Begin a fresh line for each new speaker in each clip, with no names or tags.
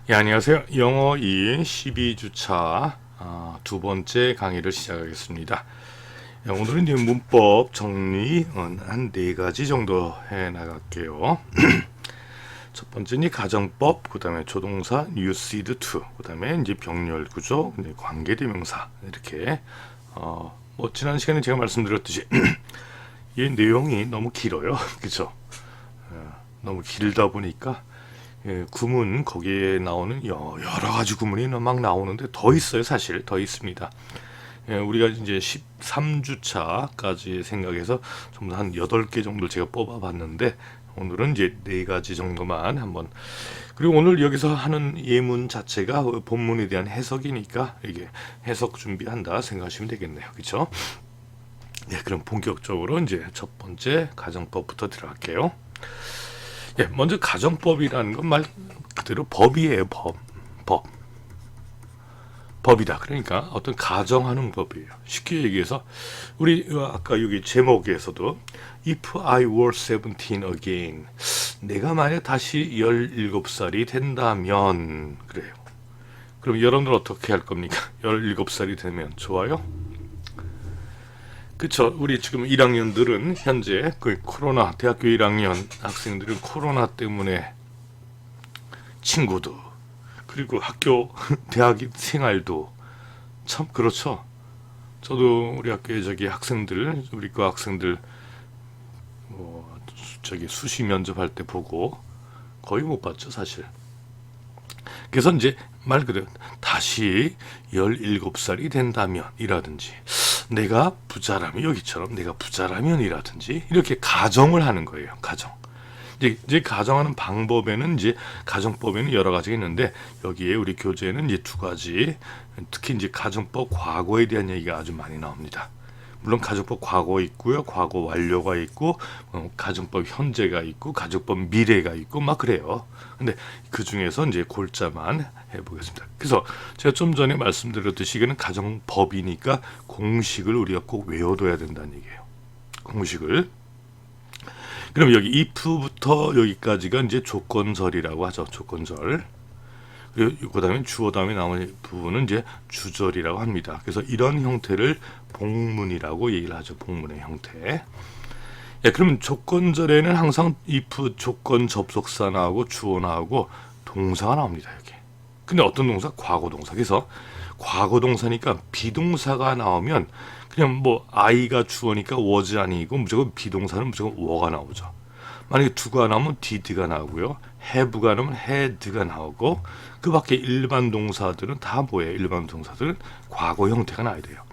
예, 안녕하세요. 영어 2 12주차 두 번째 강의를 시작하겠습니다. 예, 오늘은 이제 문법 정리 한 네 가지 정도 해 나갈게요. 첫 번째는 가정법, 그 다음에 조동사 뉴시드 투, 그 다음에 이제 병렬 구조, 관계대명사 이렇게 지난 시간에 제가 말씀드렸듯이 이 내용이 너무 길어요. 그죠? 너무 길다 보니까 구문 거기에 나오는 여러 가지 구문이 막 나오는데 더 있어요. 사실 더 있습니다. 우리가 이제 13주차까지 생각해서 전부 한 8개 정도 제가 뽑아봤는데 오늘은 이제 4가지 정도만 한번. 그리고 오늘 여기서 하는 예문 자체가 본문에 대한 해석이니까 이게 해석 준비한다 생각하시면 되겠네요. 그렇죠? 네, 그럼 본격적으로 이제 첫 번째 가정법부터 들어갈게요. 예, 먼저 가정법이라는 건 말 그대로 법이에요. 법. 법이다. 그러니까 어떤 가정하는 법이에요. 쉽게 얘기해서 우리 아까 여기 제목에서도 If I were 17 again, 내가 만약 다시 17살이 된다면 그래요. 그럼 여러분들 어떻게 할 겁니까? 17살이 되면 좋아요? 그쵸. 우리 지금 1학년들은 현재 그 코로나, 대학교 1학년 학생들은 코로나 때문에 친구도, 그리고 학교, 대학 생활도 참 그렇죠. 저도 우리 학교에 학생들, 우리 과 학생들, 수시 면접할 때 보고 거의 못 봤죠, 사실. 그래서 이제 말 그대로 다시 17살이 된다면 이라든지 내가 부자라면 여기처럼 내가 부자라면이라든지 이렇게 가정을 하는 거예요. 가정. 이제 가정하는 방법에는 이제 가정법에는 여러 가지가 있는데 여기에 우리 교재에는 이제 2가지, 특히 이제 가정법 과거에 대한 얘기가 아주 많이 나옵니다. 물론 가정법 과거 있고요, 과거 완료가 있고, 가정법 현재가 있고, 가정법 미래가 있고 막 그래요. 근데 그 중에서 이제 골자만 해보겠습니다. 그래서 제가 좀 전에 말씀드렸듯이 이거는 가정법이니까 공식을 우리가 꼭 외워둬야 된다는 얘기예요. 공식을. 그럼 여기 if부터 여기까지가 이제 조건절이라고 하죠. 조건절. 그리고 그 다음에 주어 다음에 나머지 부분은 이제 주절이라고 합니다. 그래서 이런 형태를 복문이라고 얘기를 하죠. 복문의 형태. 예, 그러면 조건절에는 항상 if 조건 접속사 나오고 주어 나오고 동사가 나옵니다. 여기. 근데 어떤 동사? 과거동사. 그래서 과거동사니까 비동사가 나오면 그냥 뭐 I가 주어니까 was 아니고 무조건 비동사는 무조건 were가 나오죠. 만약에 do가 나오면 did가 나오고요. have가 나오면 had가 나오고 그 밖에 일반 동사들은 다 뭐예요? 일반 동사들은 과거 형태가 나야 돼요.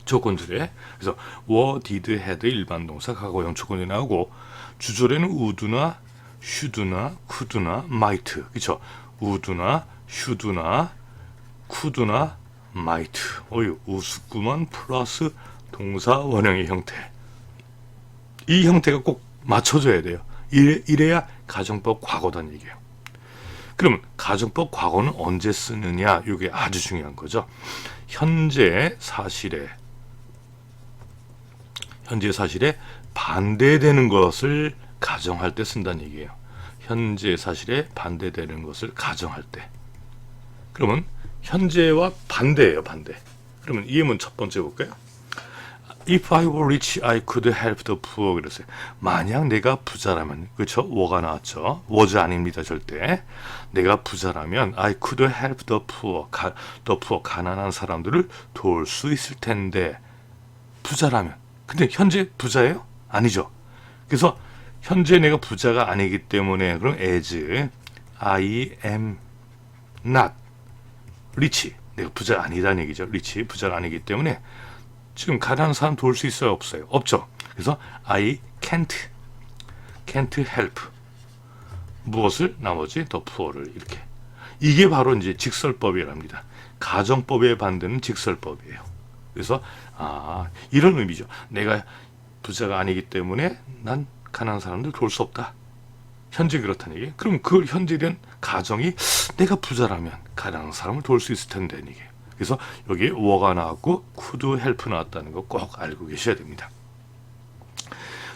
조건절에. 그래서 were, did, had 일반 동사 과거형 조건이 나오고 주절에는 would나 should나 could나 might. 그렇죠? would나 should나 could나 might. 어유 우습구만 플러스 동사 원형의 형태. 이 형태가 꼭 맞춰져야 돼요. 이래야 가정법 과거단 얘기예요. 그러면 가정법 과거는 언제 쓰느냐? 이게 아주 중요한 거죠. 현재 사실에 반대되는 것을 가정할 때 쓴다는 얘기예요. 현재 사실에 반대되는 것을 가정할 때. 그러면 현재와 반대예요. 반대. 그러면 이 예문 첫 번째 볼까요? If I were rich, I could help the poor. 그랬어요. 만약 내가 부자라면, 그렇죠? were가 나왔죠. was 아닙니다, 절대. 내가 부자라면 I could help the poor. 가난한 사람들을 도울 수 있을 텐데. 부자라면. 근데 현재 부자예요? 아니죠. 그래서 현재 내가 부자가 아니기 때문에 그럼 as I am not rich. 내가 부자가 아니다는 얘기죠. rich, 부자가 아니기 때문에 지금 가난한 사람 도울 수 있어요? 없어요? 없죠. 그래서 I can't help. 무엇을? 나머지 the poor를 이렇게. 이게 바로 이제 직설법이랍니다. 가정법의 반대는 직설법이에요. 그래서 이런 의미죠. 내가 부자가 아니기 때문에 난 가난한 사람들 도울 수 없다. 현재 그렇다는 얘기. 그럼 그 현재에 대한 가정이 내가 부자라면 가난한 사람을 도울 수 있을 텐데 이게. 그래서 여기 were가 나왔고 could help 나왔다는 거 꼭 알고 계셔야 됩니다.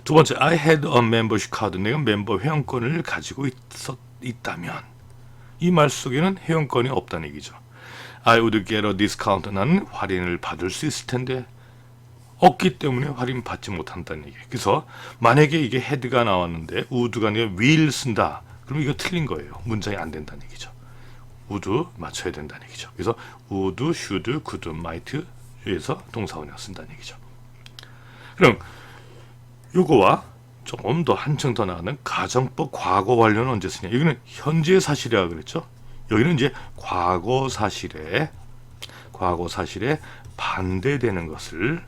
두 번째, I had a membership card. 내가 멤버 회원권을 가지고 있다면 이 말 속에는 회원권이 없다는 얘기죠. I would get a discount. 나는 할인을 받을 수 있을 텐데 없기 때문에 할인 받지 못한다는 얘기예요. 그래서 만약에 이게 had가 나왔는데 would가 아니라 will 쓴다. 그럼 이거 틀린 거예요. 문장이 안 된다는 얘기죠. would 맞춰야 된다는 얘기죠. 그래서 would, should, could, might에서 동사원형 쓴다는 얘기죠. 그럼 요거와 조금 더 한층 더 나가는 가정법 과거 완료는 언제 쓰냐? 여기는 현재 사실이라고 그랬죠. 여기는 이제 과거 사실에 반대되는 것을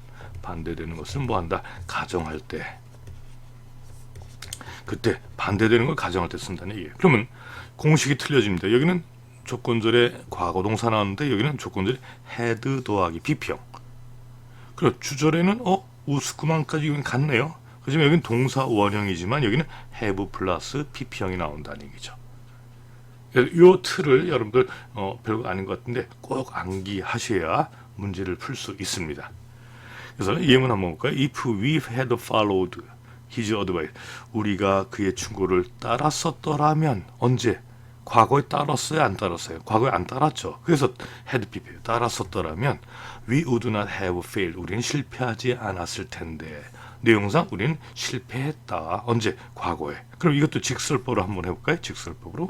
뭐 한다? 가정할 때. 그때 반대되는 걸 가정할 때 쓴다는 얘기예요. 그러면 공식이 틀려집니다. 여기는 조건절에 과거 동사 나왔는데 여기는 조건절에 had 더하기 BP형. 그리고 주절에는 우스쿠만까지 여기는 같네요. 그렇지만 여기는 동사 원형이지만 여기는 have 플러스 PP형이 나온다는 얘기죠. 이 틀을 여러분들 별거 아닌 것 같은데 꼭 암기하셔야 문제를 풀 수 있습니다. 그래서 예문 한번 볼까요? If we had followed his advice, 우리가 그의 충고를 따랐었더라면 언제? 과거에 따랐어요? 안 따랐어요? 과거에 안 따랐죠. 그래서 had PP예요. 따랐었더라면 we would not have failed. 우리는 실패하지 않았을 텐데. 내용상 우리는 실패했다. 언제? 과거에. 그럼 이것도 직설법으로 한번 해볼까요? 직설법으로.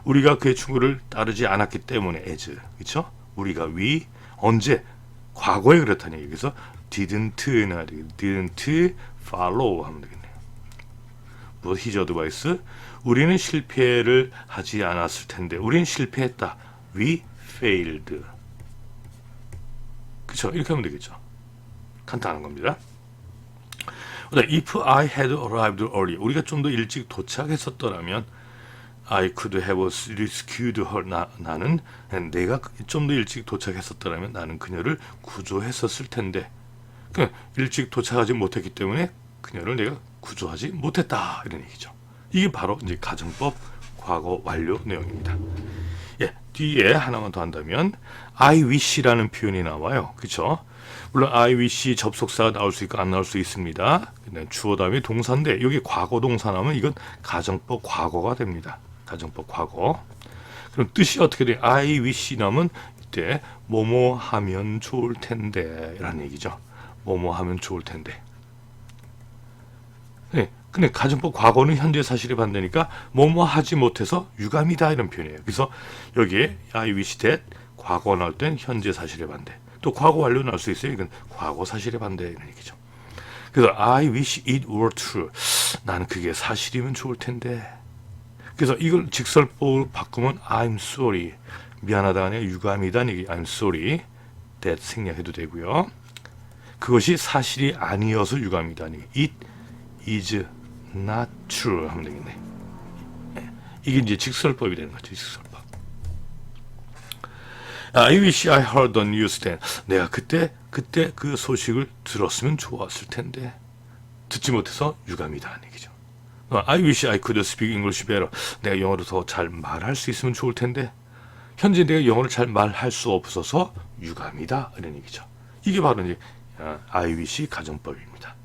우리가 그의 충고를 따르지 않았기 때문에 as. 그렇죠? 우리가 we 언제? 과거에 그렇다는 얘기. 그래서 didn't follow 하면 되겠네요. But his advice. 우리는 실패를 하지 않았을 텐데 우리는 실패했다. We failed. 그렇죠? 이렇게 하면 되겠죠. 간단한 겁니다. If I had arrived early, 우리가 좀 더 일찍 도착했었더라면 I could have rescued her. 나는 내가 좀 더 일찍 도착했었더라면 나는 그녀를 구조했었을 텐데 일찍 도착하지 못했기 때문에 그녀를 내가 구조하지 못했다. 이런 얘기죠. 이게 바로 이제 가정법 과거 완료 내용입니다. 예, 뒤에 하나만 더 한다면 I wish라는 표현이 나와요. 그렇죠? 물론 I wish 접속사가 나올 수 있고 안 나올 수 있습니다. 주어 다음에 동사인데 여기 과거 동사 나오면 이건 가정법 과거가 됩니다. 가정법 과거. 그럼 뜻이 어떻게 돼요? I wish 나오면 이때 뭐뭐 하면 좋을 텐데 라는 얘기죠. 뭐뭐 하면 좋을 텐데. 네, 근데 가정법 과거는 현재 사실에 반대니까 뭐뭐 하지 못해서 유감이다 이런 표현이에요. 그래서 여기에 I wish that 과거 나올 땐 현재 사실에 반대. 또 과거 완료 나올 수 있어요. 이건 과거 사실에 반대 이런 얘기죠. 그래서 I wish it were true. 나는 그게 사실이면 좋을 텐데. 그래서 이걸 직설법으로 바꾸면 I'm sorry. 미안하다 아니라 유감이다 얘기. I'm sorry. that 생략해도 되고요. 그것이 사실이 아니어서 유감이다. It is not true 하면 되겠네. 이게 이제 직설법이 되는 거죠. 직설법. I wish I heard the news then. 내가 그때 그 소식을 들었으면 좋았을 텐데 듣지 못해서 유감이다 하는 얘기죠. I wish I could speak English better. 내가 영어를 더 잘 말할 수 있으면 좋을 텐데 현재 내가 영어를 잘 말할 수 없어서 유감이다 이런 얘기죠. 이게 바로 이제 I wish 가정법입니다.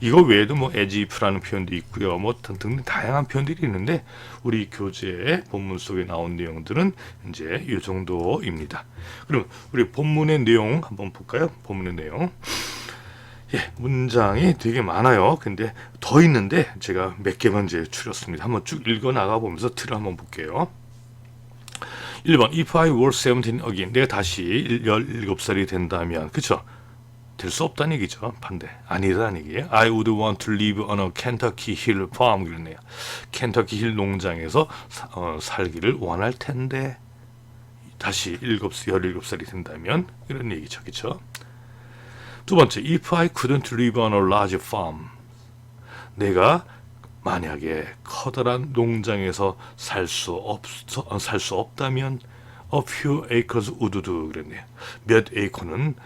이거 외에도 뭐 as if라는 표현도 있고요. 뭐 등등 다양한 표현들이 있는데 우리 교재의 본문 속에 나온 내용들은 이제 이 정도입니다. 그럼 우리 본문의 내용 한번 볼까요? 본문의 내용. 예, 문장이 되게 많아요. 근데 더 있는데 제가 몇 개만 이제 추렸습니다. 한번 쭉 읽어 나가 보면서 틀을 한번 볼게요. 1번 If I were 17 again. 내가 다시 17살이 된다면. 그쵸? 될 수 없다는 얘기죠. 반대. 아니라는 얘기예요. I would want to live on a Kentucky Hill farm. 그러네요. 켄터키 힐 농장에서 살기를 원할 텐데 다시 17살이 된다면 이런 얘기죠. 그렇죠? 두 번째, If I couldn't live on a large farm. 내가 만약에 커다란 농장에서 살 수 없다면 a few acres would do. 그랬네요. 몇 에이커는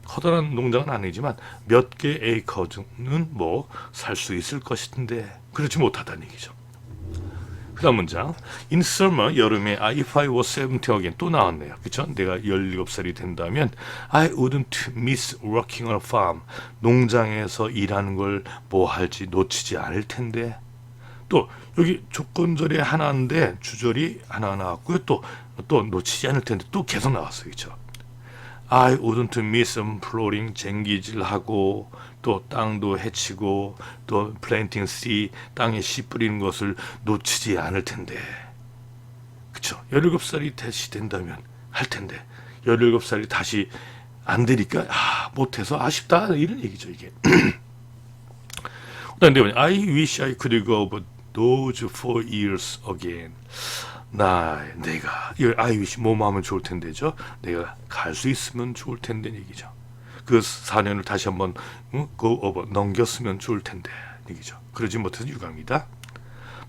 커다란 농장은 아니지만 몇 개 에이커는 뭐 살 수 있을 것인데 그렇지 못하다는 얘기죠. 그 다음 문장 In summer, 여름에 If I was 70 again 또 나왔네요. 그렇죠? 내가 17살이 된다면 I wouldn't miss working on a farm. 농장에서 일하는 걸 뭐 할지 놓치지 않을 텐데 또 여기 조건절이 하나인데 주절이 하나 나왔고요. 또 놓치지 않을 텐데 또 계속 나왔어요. 그렇죠? I wouldn't miss flooring 쟁기질하고 또 땅도 해치고 또 planting seed 땅에 씨 뿌리는 것을 놓치지 않을 텐데. 그쵸? 17살이 다시 된다면 할 텐데 17살이 다시 안 되니까 못해서 아쉽다 이런 얘기죠 이게. 그다음에 I wish I could go over those 4 years again. 내가 이 I wish 뭐뭐 하면 좋을 텐데죠. 내가 갈 수 있으면 좋을 텐데 얘기죠. 그 4년을 다시 한번 go over 넘겼으면 좋을 텐데 얘기죠. 그러지 못해서 유감이다.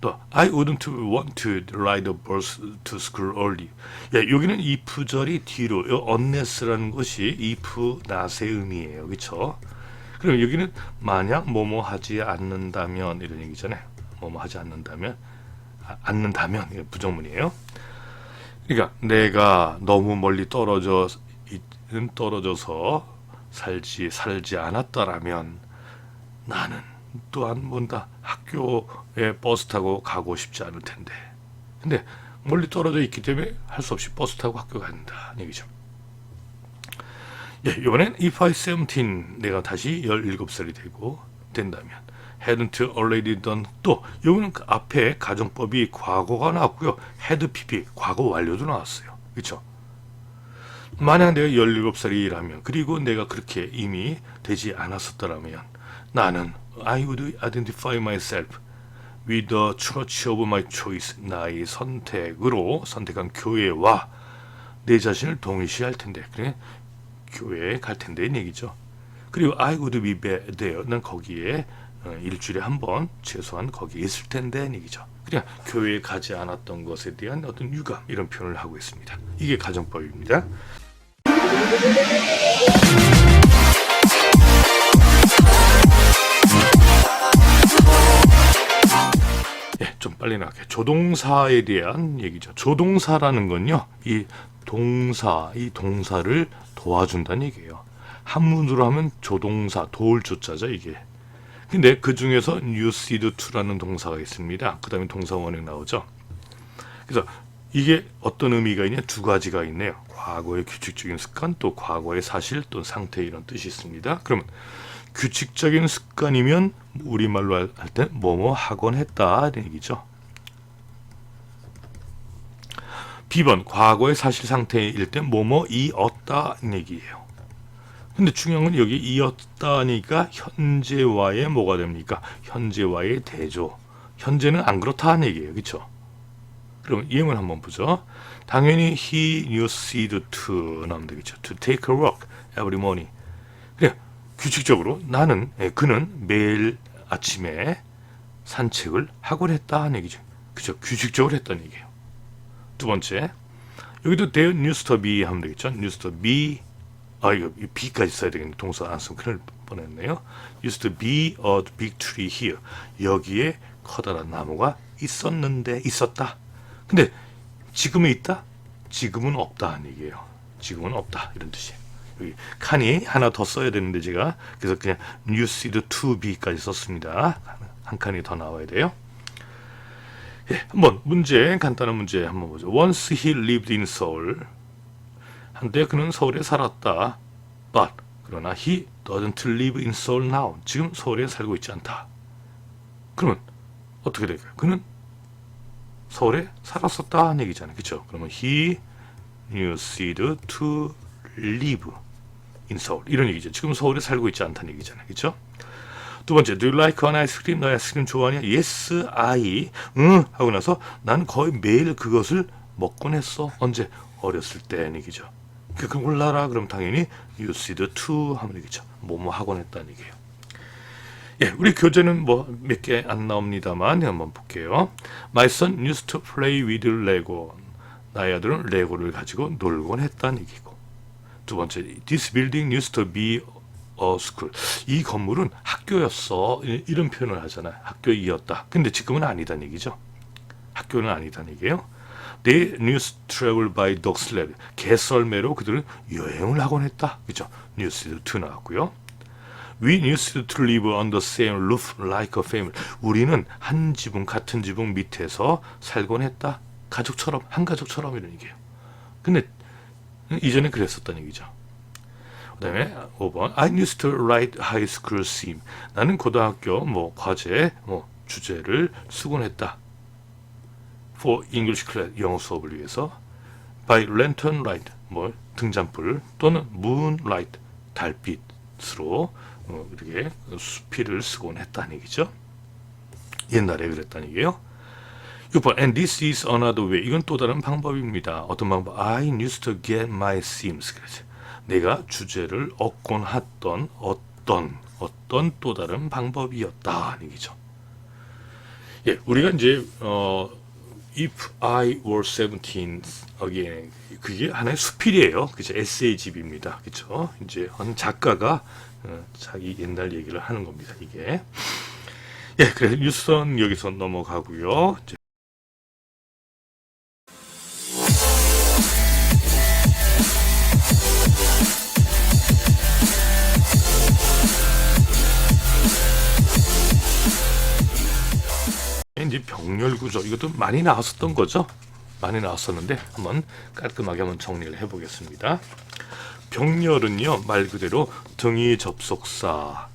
또 I wouldn't want to ride a bus to school early. 여기는 if절이 뒤로 unless라는 것이 if not의 의미예요. 그렇죠? 그럼 여기는 만약 뭐뭐 하지 않는다면 이런 얘기잖아요. 뭐뭐 하지 않는다면 부정문이에요. 그러니까 내가 너무 멀리 떨어져서 살지 않았더라면 나는 또한 뭔가 학교에 버스 타고 가고 싶지 않을 텐데. 근데 멀리 떨어져 있기 때문에 할 수 없이 버스 타고 학교 간다 얘기죠. 이번엔 if I 17 내가 다시 17살이 된다면 hadn't already done 또 여기는 그 앞에 가정법이 과거가 나왔고요. had pp 과거 완료도 나왔어요. 그렇죠? 만약 내가 17살이라면 그리고 내가 그렇게 이미 되지 않았었더라면 나는 I would identify myself with the church of my choice 나의 선택한 교회와 내 자신을 동일시할 텐데 그래 교회에 갈 텐데 얘기죠. 그리고 I would be there 난 거기에 일주일에 한 번 최소한 거기에 있을 텐데 얘기죠. 그냥 교회에 가지 않았던 것에 대한 어떤 유감 이런 표현을 하고 있습니다. 이게 가정법입니다. 좀 빨리 나갈게요. 조동사에 대한 얘기죠. 조동사라는 건요, 이 동사를 도와준다는 얘기예요. 한문으로 하면 조동사, 도울 조자죠, 이게. 근데 그 중에서 you seed to라는 동사가 있습니다. 그 다음에 동사 원형 나오죠. 그래서 이게 어떤 의미가 있냐? 두 가지가 있네요. 과거의 규칙적인 습관, 또 과거의 사실, 또 상태 이런 뜻이 있습니다. 그러면 규칙적인 습관이면 우리말로 할 때 뭐뭐 하곤 했다 이런 얘기죠. B번 과거의 사실 상태일 때 뭐뭐 이었다 얘기예요. 근데 중요한 건 여기 이었다니까 현재와의 뭐가 됩니까? 현재와의 대조. 현재는 안 그렇다는 얘기예요. 그렇죠? 그럼 예문 한번 보죠. 당연히 he knew seed to 나오면 되겠죠. To take a walk every morning. 그래 규칙적으로 그는 매일 아침에 산책을 하곤 했다는 얘기죠. 그죠? 규칙적으로 했다는 얘기예요. 두 번째 여기도 there used to be 하면 되겠죠. used to be 이거 be까지 써야 되겠네. 동사 안 쓰면 큰일 뻔했네요. used to be a big tree here. 여기에 커다란 나무가 있었다. 근데 지금은 있다? 지금은 없다는 얘기예요. 지금은 없다 이런 뜻이에요. 여기 칸이 하나 더 써야 되는데 제가 그래서 그냥 used to be까지 썼습니다. 한 칸이 더 나와야 돼요. 한번 간단한 문제 한번 보죠. Once he lived in Seoul. 한때 그는 서울에 살았다. But 그러나 he doesn't live in Seoul now. 지금 서울에 살고 있지 않다. 그러면 어떻게 될까요? 그는 서울에 살았었다는 얘기잖아요. 그렇죠? 그러면 he used to live in Seoul 이런 얘기죠. 지금 서울에 살고 있지 않다는 얘기잖아요. 그렇죠? 두 번째, do you like an ice cream? 너 아이스크림 좋아하냐? Yes, I. 하고 나서 난 거의 매일 그것을 먹곤 했어. 언제? 어렸을 때 얘기죠. 그럼 올라라 그럼 당연히 used to 하면 되겠죠. 뭐뭐 하곤 했다는 얘기예요. 우리 교재는 몇 개 안 나옵니다만 한번 볼게요. My son used to play with Lego. 나의 아들은 레고를 가지고 놀곤 했다는 얘기고. 두 번째, this building used to be a school. 이 건물은 학교였어. 이런 표현을 하잖아요. 학교이었다. 근데 지금은 아니다는 얘기죠. 학교는 아니다는 얘기예요. They used to travel by dog sled. 개썰매로 그들은 여행을 하곤 했다. 그죠? used to 나왔고요. We used to live on the same roof like a family. 우리는 한 지붕, 같은 지붕 밑에서 살곤 했다. 가족처럼, 한 가족처럼 이런 얘기예요. 근데 이전에 그랬었다는 얘기죠. 그 다음에 5번 I used to write high school sim. 나는 고등학교 과제 주제를 쓰곤 했다. For English class, 영어 수업을 위해서. By lantern light, 등잔불 또는 moonlight, 달빛으로 이렇게 수필을 쓰곤 했다는 얘기죠. 옛날에 그랬다는 얘기예요. 6번 And this is another way. 이건 또 다른 방법입니다. 어떤 방법? I used to get my sims. 그렇지. 내가 주제를 얻곤 했던 어떤 또 다른 방법이었다 얘기죠. 예, 우리가 이제 If I were 17 again 그게 하나의 수필이에요. 그죠? 에세이집입니다. 그죠? 이제 어느 작가가 자기 옛날 얘기를 하는 겁니다. 이게 예, 그래서 뉴스는 여기서 넘어가고요. 이제 병렬 구조 이것도 많이 나왔었던 거죠. 많이 나왔었는데 한번 깔끔하게 한번 정리를 해보겠습니다. 병렬은요 말 그대로 등위 접속사와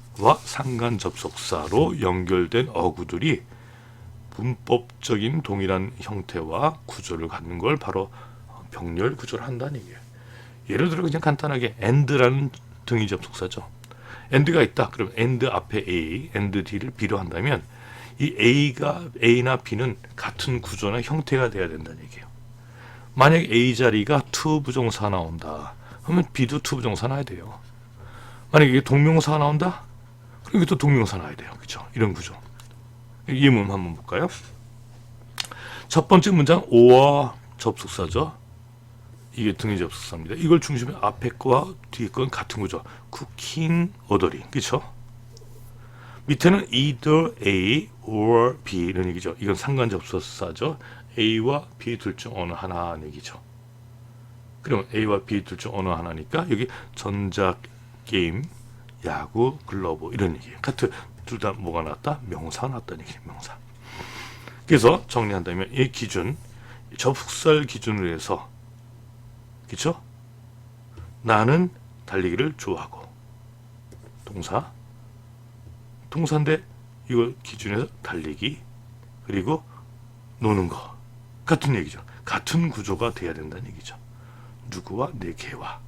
상관 접속사로 연결된 어구들이 문법적인 동일한 형태와 구조를 갖는 걸 바로 병렬 구조를 한다는 얘기예요. 예를 들어 그냥 간단하게 and라는 등위 접속사죠. and가 있다. 그럼 and 앞에 a, and d를 b로 한다면 이 A나 B는 같은 구조나 형태가 돼야 된다는 얘기예요. 만약 A 자리가 to 부정사 나온다. 그러면 B도 to 부정사 나야 돼요. 만약에 이게 동명사 나온다. 그럼 이게 또 동명사 나야 돼요. 그렇죠? 이런 구조. 예문 한번 볼까요? 첫 번째 문장 O와 접속사죠. 이게 등위 접속사입니다. 이걸 중심에 앞에 거와 뒤에 거는 같은 구조. cooking, ordering. 그렇죠? 밑에는 either A or B 이런 얘기죠. 이건 상관 접속사죠. A와 B 둘 중 어느 하나는 얘기죠. 그러면 A와 B 둘 중 어느 하나니까 여기 전자 게임, 야구, 글러브 이런 얘기예요. 같은 둘 다 뭐가 나왔다? 명사 나왔다는 얘기예요. 명사. 그래서 정리한다면 이 기준, 접속사를 기준으로 해서 그렇죠? 나는 달리기를 좋아하고 동사인데 이거 기준에서 달리기 그리고 노는 거 같은 얘기죠. 같은 구조가 돼야 된다는 얘기죠. 누구와 내 개와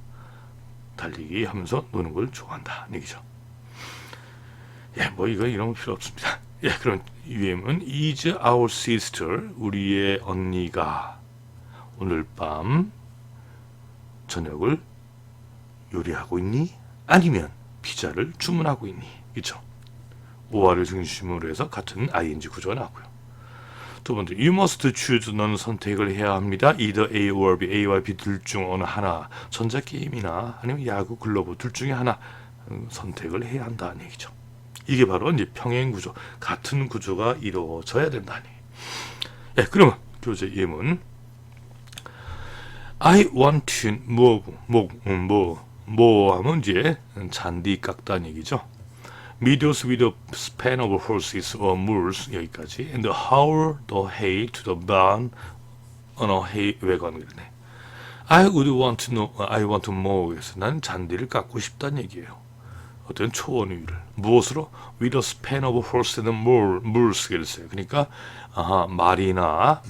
달리기 하면서 노는 걸 좋아한다는 얘기죠. 예, 이거 이런 거 필요 없습니다. 예, 그럼 UM은 is our sister 우리의 언니가 오늘 밤 저녁을 요리하고 있니? 아니면 피자를 주문하고 있니? 그렇죠? 오화를 중심으로 해서 같은 ing 구조가 나오고요. 두 번째, you must choose. 너는 선택을 해야 합니다. either A or B, A와 B 둘 중 어느 하나. 전자게임이나 아니면 야구, 글러브 둘 중에 하나 선택을 해야 한다는 얘기죠. 이게 바로 이제 평행 구조, 같은 구조가 이루어져야 된다니. 예, 그러면 교재 예문. I want to 뭐 하면 이제 잔디 깎다는 얘기죠. Meadows with a span of horses or mules 여기까지 and haul the hay to the barn on a hay wagon. I want to mow. 그래서 난 잔디를 깎고 싶다는 얘기예요. 어떤 초원 위를 무엇으로? With a span of horses and mules 그랬어요. 그러니까 말이나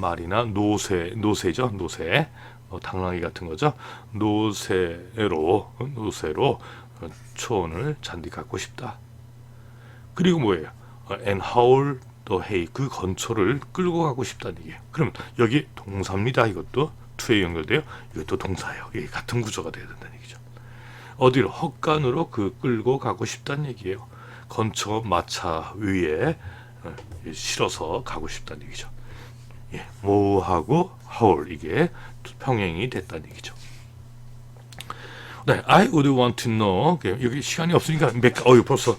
노새죠. 노새 당나귀 같은 거죠. 노새로 초원을 잔디 깎고 싶다. 그리고 뭐예요? And haul the hay 그 건초를 끌고 가고 싶다는 얘기예요. 그러면 여기 동사입니다. 이것도 to에 연결돼요. 이것도 동사예요. 이게 같은 구조가 돼야 된다는 얘기죠. 어디로? 헛간으로 그 끌고 가고 싶다는 얘기예요. 건초 마차 위에 실어서 가고 싶다는 얘기죠. 예, 뭐하고 haul 이게 평행이 됐다는 얘기죠. 네, I would want to know. 여기 시간이 없으니까 벌써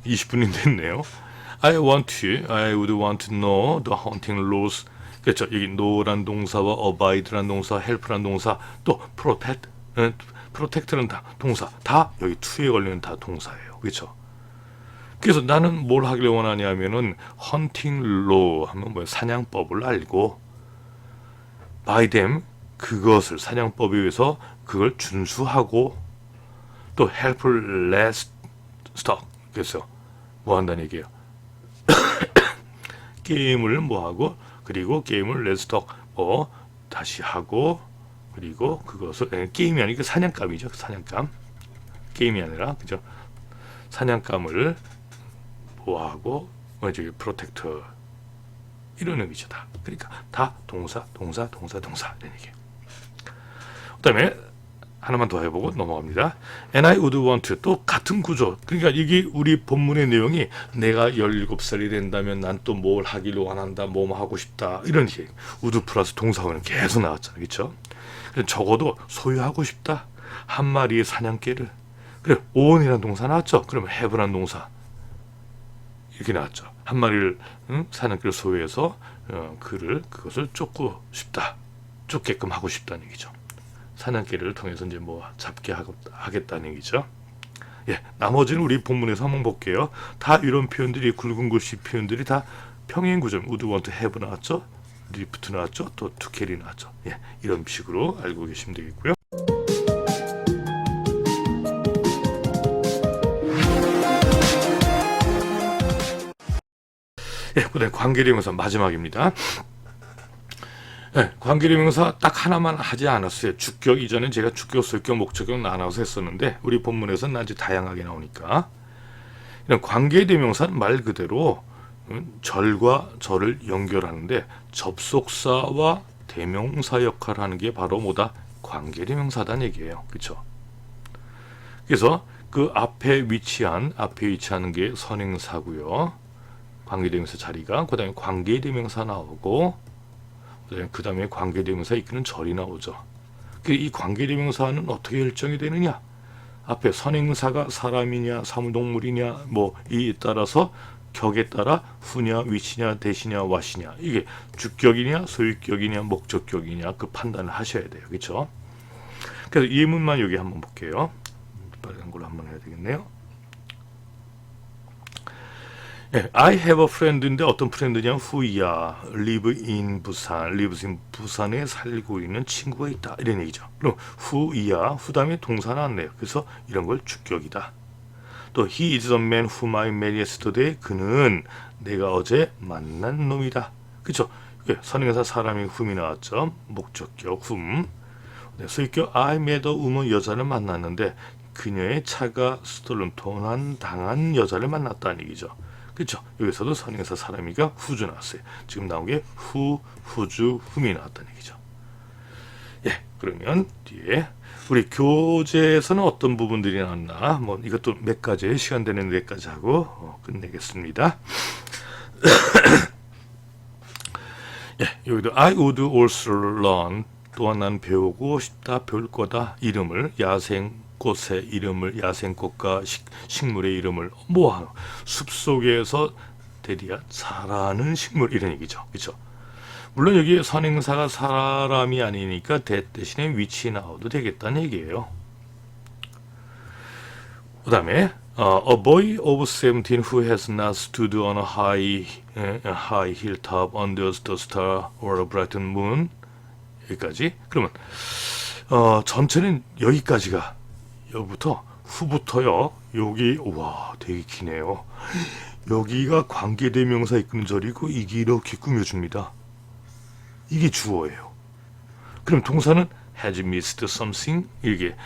20분이 됐네요. I would want to know the hunting laws. 그렇죠. 여기 know란 동사와 abide란 동사, help란 동사, 또 프로텍트는 다 동사, 다 여기 to에 걸리는 다 동사예요. 그렇죠? 그래서 나는 뭘 하길 원하냐면은 hunting law 하면 뭐야? 사냥법을 알고 by them 그것을 사냥법에 의해서 그걸 준수하고 또 help less stock 그래서 뭐 한다는 얘기예요. 게임을 뭐 하고 그리고 게임을 less stock 뭐 다시 하고 그리고 그것을 게임이 아니고 사냥감이죠. 사냥감 게임이 아니라 그죠? 사냥감을 보호하고 저기 프로텍터 이런 의미죠. 다 그러니까 다 동사 이런 얘기. 그다음에 하나만 더 해보고 넘어갑니다. And I would want to 또 같은 구조. 그러니까 이게 우리 본문의 내용이 내가 17살이 된다면 난 또 뭘 하기를 원한다, 뭐 하고 싶다 이런 얘기. would 플러스 동사원은 계속 나왔잖아요, 그렇죠? 적어도 소유하고 싶다. 한 마리의 사냥개를. 그래, own이라는 동사 나왔죠. 그러면 have라는 동사 이렇게 나왔죠. 한 마리를 사냥개를 소유해서 그것을 쫓고 싶다, 쫓게끔 하고 싶다는 얘기죠. 사냥개를 통해서 이제 뭐 잡게 하겠다는 얘기죠. 예, 나머지는 우리 본문에서 한번 볼게요. 다 이런 표현들이 굵은 글씨 표현들이 다 평행 구조. would want to have 나왔죠. lift 나왔죠. 또 to carry 나왔죠. 예, 이런 식으로 알고 계시면 되겠고요. 예, 그다음에 관계대명사 마지막입니다. 네, 관계대명사 딱 하나만 하지 않았어요. 주격 이전엔 제가 주격, 소유격, 목적격 나눠서 했었는데 우리 본문에서는 아주 다양하게 나오니까 이런 관계대명사는 말 그대로 절과 절을 연결하는데 접속사와 대명사 역할을 하는 게 바로 뭐다? 관계대명사다는 얘기예요. 그렇죠? 그래서 그 앞에 위치하는 게 선행사고요. 관계대명사 자리가 그다음에 관계대명사 나오고 그 다음에 관계대명사 이끄는 절이 나오죠. 이 관계대명사는 어떻게 결정이 되느냐? 앞에 선행사가 사람이냐, 사무동물이냐, 뭐 이 따라서 격에 따라 후냐, 위치냐, 대시냐, 와시냐 이게 주격이냐, 소유격이냐, 목적격이냐 그 판단을 하셔야 돼요. 그렇죠? 그래서 예문만 여기 한번 볼게요. 빨간 걸로 한번 해야 되겠네요. 예, I have a friend인데 어떤 프렌드냐 후이야 lives in 부산에 살고 있는 친구가 있다 이런 얘기죠. 그럼 후이야 후 다음에 동사 나왔네요. 그래서 이런 걸 주격이다. 또 he is the man whom I met yesterday 그는 내가 어제 만난 놈이다. 그렇죠? 선행사 사람이 whom이 나왔죠. 목적격 whom. 소유격 I met a woman 여자를 만났는데 그녀의 차가 스톨른 도난당한 여자를 만났다는 얘기죠. 그렇죠? 여기서도 선행사 사람이가 후주 나왔어요. 지금 나온 게 후주, 훔이 나왔다는 얘기죠. 예, 그러면 뒤에 우리 교재에서는 어떤 부분들이 나왔나? 뭐 이것도 몇 가지 시간 되는 몇 가지 하고 끝내겠습니다. 예, 여기도 I would also learn 또한 난 배우고 싶다, 배울 거다. 이름을 야생꽃의 이름을 야생꽃과 식물의 이름을 뭐 숲속에서 대리한 자라는 식물 이런 얘기죠. 그렇죠? 물론 여기 선행사가 사람이 아니니까 대신에 위치 나와도 되겠다는 얘기예요. 그 다음에 a boy of 17 who has not stood on a high hilltop under the star or a bright moon 여기까지. 그러면 전체는 여기까지가 여기부터 후부터요. 여기 와 되게 기네요. 여기가 관계대명사 이끄는 절이고 이게 이렇게 꾸며줍니다. 이게 주어예요. 그럼 동사는 has missed something 이게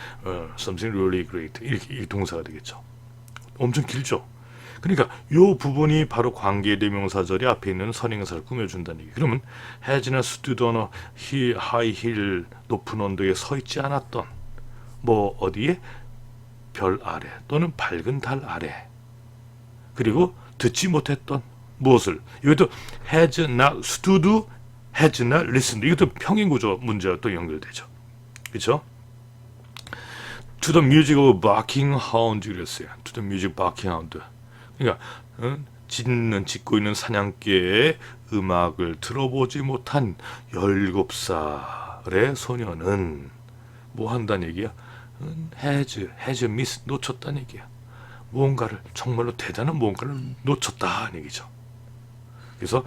something really great 이렇게 동사가 되겠죠. 엄청 길죠. 그러니까 이 부분이 바로 관계대명사절이 앞에 있는 선행사를 꾸며준다는 얘기. 그러면 has나 stood on a high hill 높은 언덕에 서 있지 않았던 뭐 어디에 별 아래 또는 밝은 달 아래 그리고 듣지 못했던 무엇을 이것도 has not stood has not listened 이것도 평행구조 문제와 또 연결되죠. 그렇죠? To the music of barking hound 그랬어요. To the music barking hound 그러니까 짖고 있는 사냥개의 음악을 들어보지 못한 17살의 소녀는 뭐 한다는 얘기야? has miss 놓쳤다는 얘기야. 무언가를 정말로 대단한 무언가를 놓쳤다는 얘기죠. 그래서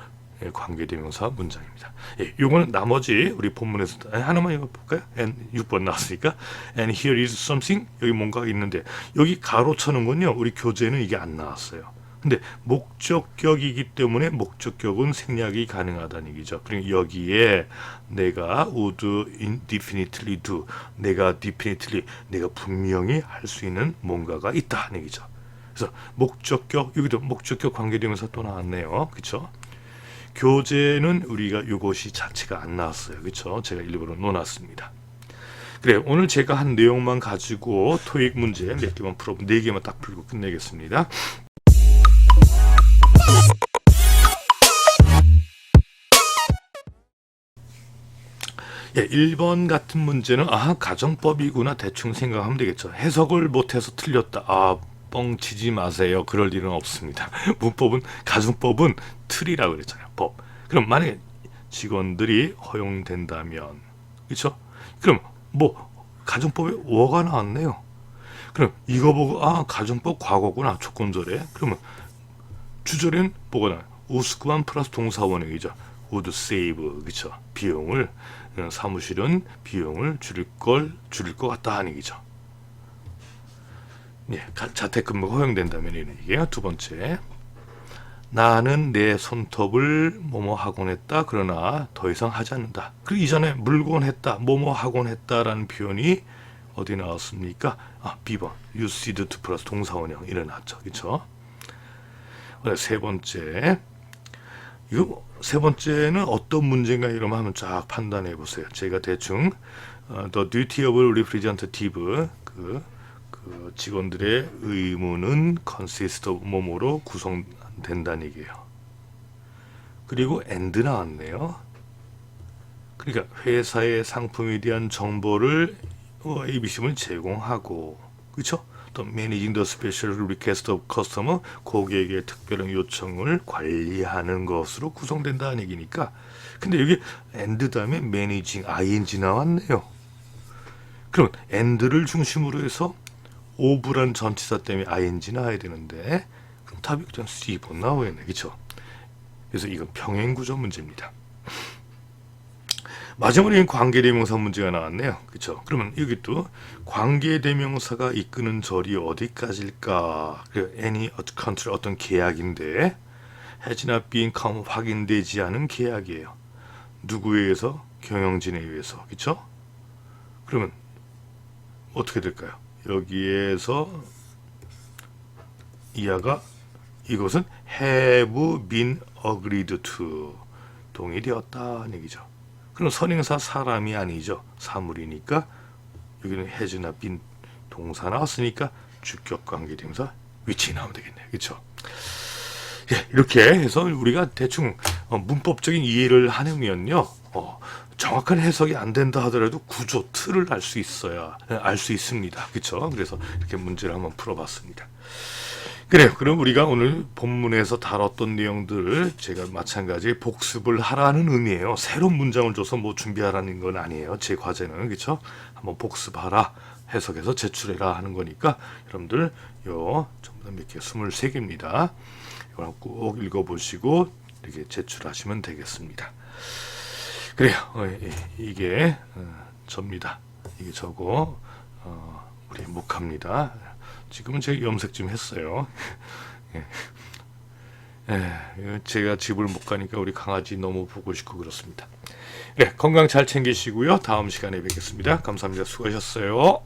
관계대명사 문장입니다. 요거는 나머지 우리 본문에서 하나만 읽어볼까요? 6번 나왔으니까 and here is something 여기 뭔가가 있는데 여기 가로 쳐는 건요 우리 교재는 이게 안 나왔어요. 근데 목적격이기 때문에 목적격은 생략이 가능하다는 얘기죠. 그러니까 여기에 내가 would definitely do 내가 definitely 내가 분명히 할 수 있는 뭔가가 있다는 얘기죠. 그래서 목적격 여기도 목적격 관계대명사 또 나왔네요. 그렇죠? 교재는 우리가 이것이 자체가 안 나왔어요. 그렇죠? 제가 일부러 놓아놨습니다. 그래 오늘 제가 한 내용만 가지고 토익 문제 몇 개만 풀어 4개만 딱 풀고 끝내겠습니다. 예, 1번 같은 문제는 가정법이구나 대충 생각하면 되겠죠. 해석을 못해서 틀렸다. 뻥치지 마세요. 그럴 일은 없습니다. 문법은 가정법은 틀이라고 그랬잖아요. 법. 그럼 만약에 직원들이 허용된다면 그렇죠? 그럼 뭐 가정법에 워가 나왔네요. 그럼 이거 보고 가정법 과거구나 조건절에 그러면 주절에는 뭐가 나와요? 우스꽝 플러스 동사원형이죠. would save 그렇죠? 비용을 사무실은 비용을 줄일 것 같다 하는 얘기죠. 예, 자택근무가 허용된다면 이런 얘기예요. 두 번째, 나는 내 손톱을 뭐뭐 하곤 했다. 그러나 더 이상 하지 않는다. 그 이전에 물곤 했다, 뭐뭐 하곤 했다라는 표현이 어디 나왔습니까? B번 used to 플러스 동사원형 일어났죠. 그렇죠? 세 번째, 이거 세 번째는 어떤 문제인가 이러면 한번 쫙 판단해 보세요. 제가 대충 the duty of representative 그 직원들의 의무는 consist of 뭐뭐로 구성된다는 얘기예요. 그리고 and 나왔네요. 그러니까 회사의 상품에 대한 정보를 ABC는 제공하고 그렇죠? 또 managing the special request of customer 고객의 특별한 요청을 관리하는 것으로 구성된다는 얘기니까 근데 여기 and 다음에 managing ing 나왔네요. 그럼 and를 중심으로 해서 of란 전치사 때문에 ing 나와야 되는데 그럼 답이 그냥 C번 나오겠네. 그렇죠? 그래서 이건 평행구조 문제입니다. 마지막에 관계대명사 문제가 나왔네요. 그렇죠? 그러면 여기 또 관계대명사가 이끄는 절이 어디까지일까? any country 어떤 계약인데 has not been 확인되지 않은 계약이에요. 누구에 의해서? 경영진에 의해서. 그렇죠? 그러면 어떻게 될까요? 여기에서 이것은 have been agreed to 동의되었다는 얘기죠. 그럼 선행사 사람이 아니죠. 사물이니까 여기는 has not been 동사 나왔으니까 주격 관계대명사 위치 나오면 되겠네요. 그렇죠? 예, 이렇게 해서 우리가 대충 문법적인 이해를 하면요. 정확한 해석이 안 된다 하더라도 구조, 틀을 알 수 있어야 알 수 있습니다. 그렇죠? 그래서 이렇게 문제를 한번 풀어봤습니다. 그래요. 그럼 우리가 오늘 본문에서 다뤘던 내용들을 제가 마찬가지 복습을 하라는 의미예요. 새로운 문장을 줘서 뭐 준비하라는 건 아니에요. 제 과제는 그렇죠? 한번 복습하라, 해석해서 제출해라 하는 거니까 여러분들 전부 다 몇 개 23개입니다. 이걸 꼭 읽어보시고 이렇게 제출하시면 되겠습니다. 그래요. 이게 접니다. 이게 저거 우리 목합니다. 지금은 제가 염색 좀 했어요. 제가 집을 못 가니까 우리 강아지 너무 보고 싶고 그렇습니다. 네, 건강 잘 챙기시고요. 다음 시간에 뵙겠습니다. 감사합니다. 수고하셨어요.